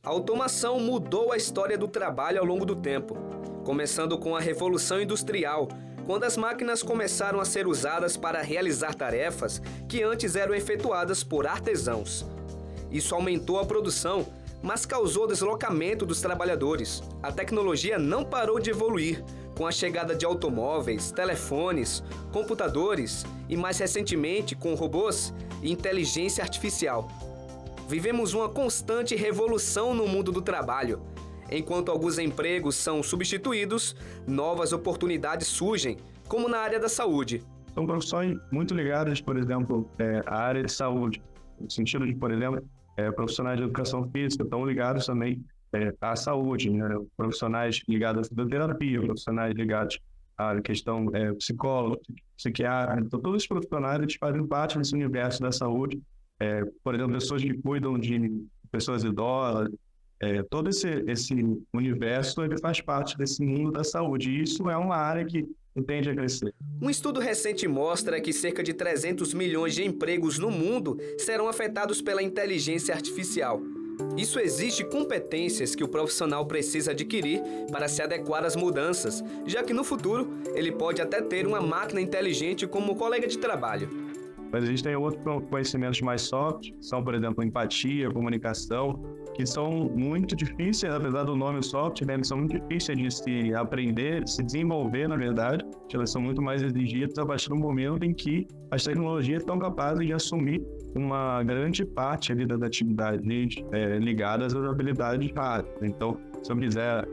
A automação mudou a história do trabalho ao longo do tempo, começando com a Revolução Industrial, quando as máquinas começaram a ser usadas para realizar tarefas que antes eram efetuadas por artesãos. Isso aumentou a produção, mas causou deslocamento dos trabalhadores. A tecnologia não parou de evoluir, com a chegada de automóveis, telefones, computadores e, mais recentemente, com robôs e inteligência artificial. Vivemos uma constante revolução no mundo do trabalho. Enquanto alguns empregos são substituídos, novas oportunidades surgem, como na área da saúde. São profissões muito ligadas, por exemplo, à área de saúde, no sentido de, por exemplo, profissionais de educação física estão ligados também à saúde, né? Profissionais ligados à fisioterapia, profissionais ligados à questão psicólogo, psiquiatra. Então, todos os profissionais eles fazem parte desse universo da saúde. Por exemplo, pessoas que cuidam de pessoas idosas, todo esse universo ele faz parte desse mundo da saúde. E isso é uma área que tende a crescer. Um estudo recente mostra que cerca de 300 milhões de empregos no mundo serão afetados pela inteligência artificial. Isso exige competências que o profissional precisa adquirir para se adequar às mudanças, já que no futuro ele pode até ter uma máquina inteligente como colega de trabalho. Mas existem outros conhecimentos mais soft, são, por exemplo, empatia, comunicação, que são muito difíceis, apesar do nome soft, né, eles são muito difíceis de se aprender, de se desenvolver, na verdade. Elas são muito mais exigidas a partir do momento em que as tecnologias estão capazes de assumir uma grande parte ali das atividades ligadas às habilidades rápidas. Então, se eu quiser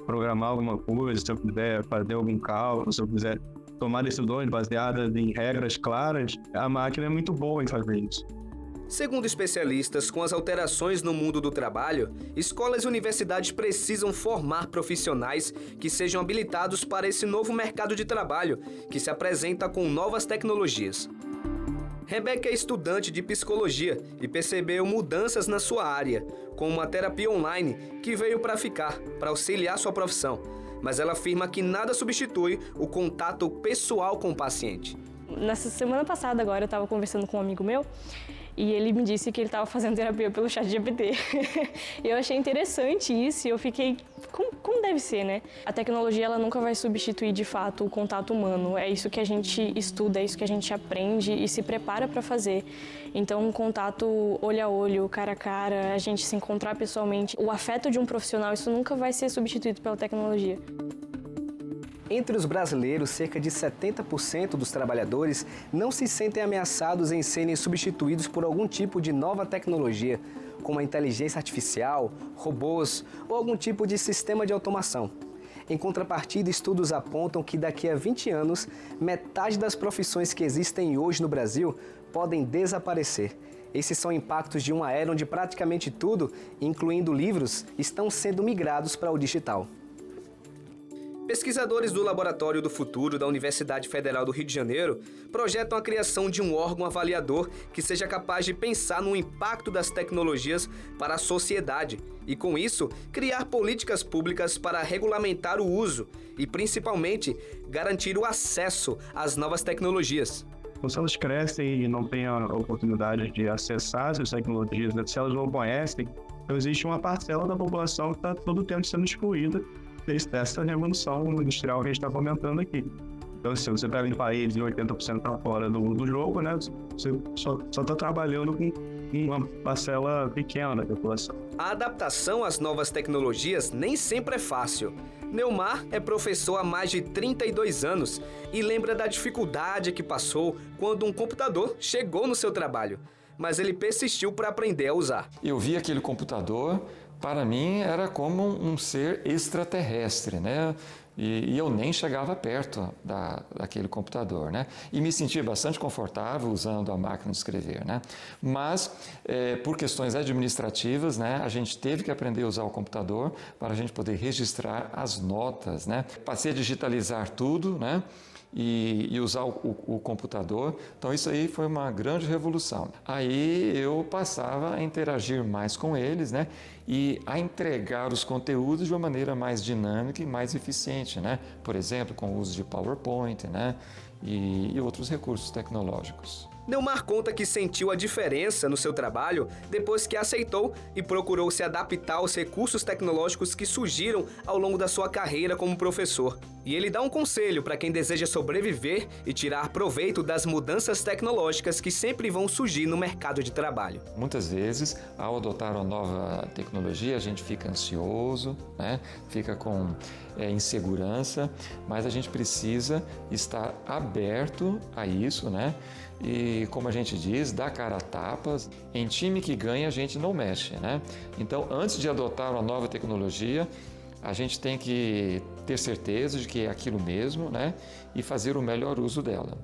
programar alguma coisa, se eu quiser fazer algum cálculo, se eu quiser tomar decisões baseadas em regras claras, a máquina é muito boa em fazer isso. Segundo especialistas, com as alterações no mundo do trabalho, escolas e universidades precisam formar profissionais que sejam habilitados para esse novo mercado de trabalho, que se apresenta com novas tecnologias. Rebeca é estudante de psicologia e percebeu mudanças na sua área, como uma terapia online que veio para ficar, para auxiliar sua profissão. Mas ela afirma que nada substitui o contato pessoal com o paciente. Nessa semana passada, agora, eu estava conversando com um amigo meu e ele me disse que ele estava fazendo terapia pelo ChatGPT. Eu achei interessante isso e eu fiquei, como deve ser, né? A tecnologia ela nunca vai substituir, de fato, o contato humano. É isso que a gente estuda, é isso que a gente aprende e se prepara para fazer. Então, um contato olho a olho, cara a cara, a gente se encontrar pessoalmente, o afeto de um profissional, isso nunca vai ser substituído pela tecnologia. Entre os brasileiros, cerca de 70% dos trabalhadores não se sentem ameaçados em serem substituídos por algum tipo de nova tecnologia, como a inteligência artificial, robôs ou algum tipo de sistema de automação. Em contrapartida, estudos apontam que daqui a 20 anos, metade das profissões que existem hoje no Brasil podem desaparecer. Esses são impactos de uma era onde praticamente tudo, incluindo livros, estão sendo migrados para o digital. Pesquisadores do Laboratório do Futuro da Universidade Federal do Rio de Janeiro projetam a criação de um órgão avaliador que seja capaz de pensar no impacto das tecnologias para a sociedade e, com isso, criar políticas públicas para regulamentar o uso e, principalmente, garantir o acesso às novas tecnologias. Se elas crescem e não têm a oportunidade de acessar essas tecnologias, se elas não conhecem, então existe uma parcela da população que está todo o tempo sendo excluída dessa revolução industrial que a gente está comentando aqui. Então, se você pega um país de 80% para fora do jogo, né, você só está trabalhando com uma parcela pequena da população. A adaptação às novas tecnologias nem sempre é fácil. Neumar é professor há mais de 32 anos e lembra da dificuldade que passou quando um computador chegou no seu trabalho. Mas ele persistiu para aprender a usar. Eu vi aquele computador, para mim era como um ser extraterrestre, né? E eu nem chegava perto daquele computador, né? E me sentia bastante confortável usando a máquina de escrever, né? Mas, por questões administrativas, né, a gente teve que aprender a usar o computador para a gente poder registrar as notas, né? Passei a digitalizar tudo, né? E usar o computador. Então isso aí foi uma grande revolução. Aí eu passava a interagir mais com eles, né? E a entregar os conteúdos de uma maneira mais dinâmica e mais eficiente, né? Por exemplo, com o uso de PowerPoint, né? E outros recursos tecnológicos. Neumar conta que sentiu a diferença no seu trabalho depois que aceitou e procurou se adaptar aos recursos tecnológicos que surgiram ao longo da sua carreira como professor. E ele dá um conselho para quem deseja sobreviver e tirar proveito das mudanças tecnológicas que sempre vão surgir no mercado de trabalho. Muitas vezes, ao adotar uma nova tecnologia, a gente fica ansioso, né? Fica com insegurança, mas a gente precisa estar aberto a isso, né? E, como a gente diz, dar cara a tapas. Em time que ganha, a gente não mexe, né? Então, antes de adotar uma nova tecnologia, a gente tem que ter certeza de que é aquilo mesmo, né? E fazer o melhor uso dela.